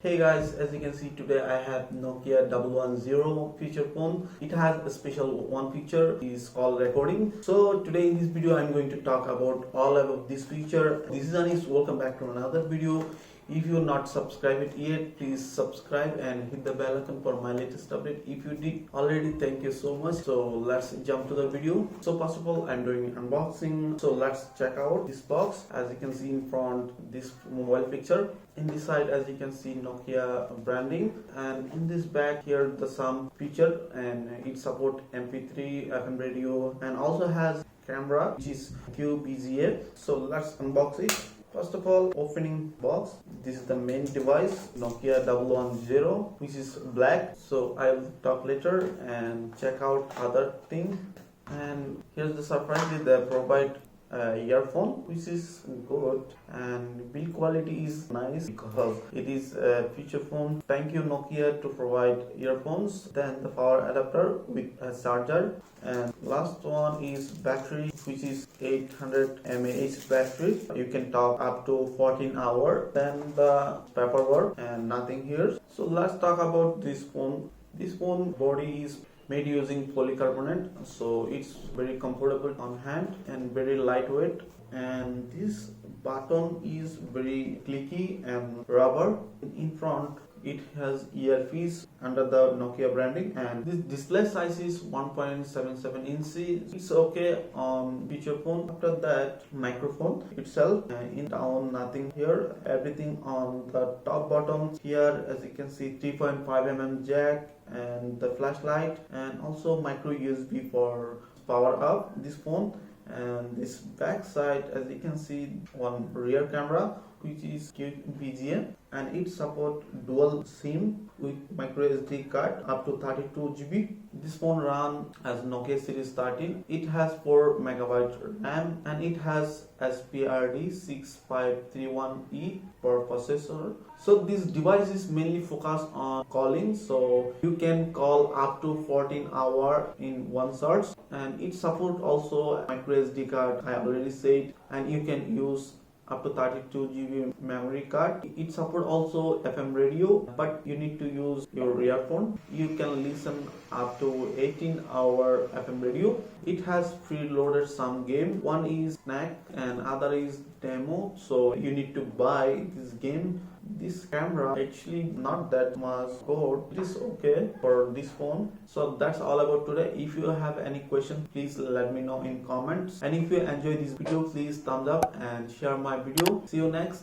Hey guys, as you can see today I have Nokia 110 feature phone. It has a special one feature is called recording. So today in this video I'm going to talk about all about this feature. This is Anis, welcome back to another video. If you're not subscribed yet, please subscribe and hit the bell icon for my latest update. If you did already, thank you so much. So let's jump to the video. So first of all, I'm doing unboxing. So let's check out this box. As you can see in front, this mobile picture. In this side, as you can see, Nokia branding, and in this back here the some feature, and it support MP3, FM radio, and also has camera which is QBGA. So let's unbox it. First of all, opening box. This is the main device, Nokia 110, which is black. So I'll talk later and check out other thing. And here's the surprise: they provide earphone, which is good, and build quality is nice because it is a feature phone. Thank you Nokia to provide earphones. Then the power adapter with a charger, and last one is battery, which is 800 mAh battery. You can talk up to 14 hours. Then the paperwork and nothing here. So let's talk about this phone. This phone body is made using polycarbonate, so it's very comfortable on hand and very lightweight. And this button is very clicky and rubber. In front it has earpiece under the Nokia branding, and this display size is 1.77 inch. It's okay on feature phone. After that, microphone itself, in down nothing here, everything on the top bottom. Here as you can see 3.5 mm jack and the flashlight, and also micro USB for power up this phone. And this back side, as you can see, one rear camera which is QVGA, and it support dual SIM with micro SD card up to 32 GB. This phone run as Nokia Series 13. It has 4 MB RAM, and it has SPRD 6531E per processor. So this device is mainly focused on calling, so you can call up to 14 hours in one search. And it support also micro SD card, I already said, and you can use up to 32 GB memory card. It support also FM radio, but you need to use your earphone. You can listen up to 18-hour FM radio. It has preloaded some game. One is snack and other is demo, so you need to buy this game. This camera actually not that much good. It is okay for this phone. So that's all about today. If you have any question, please let me know in comments, and if you enjoy this video, please thumbs up and share my video. See you next.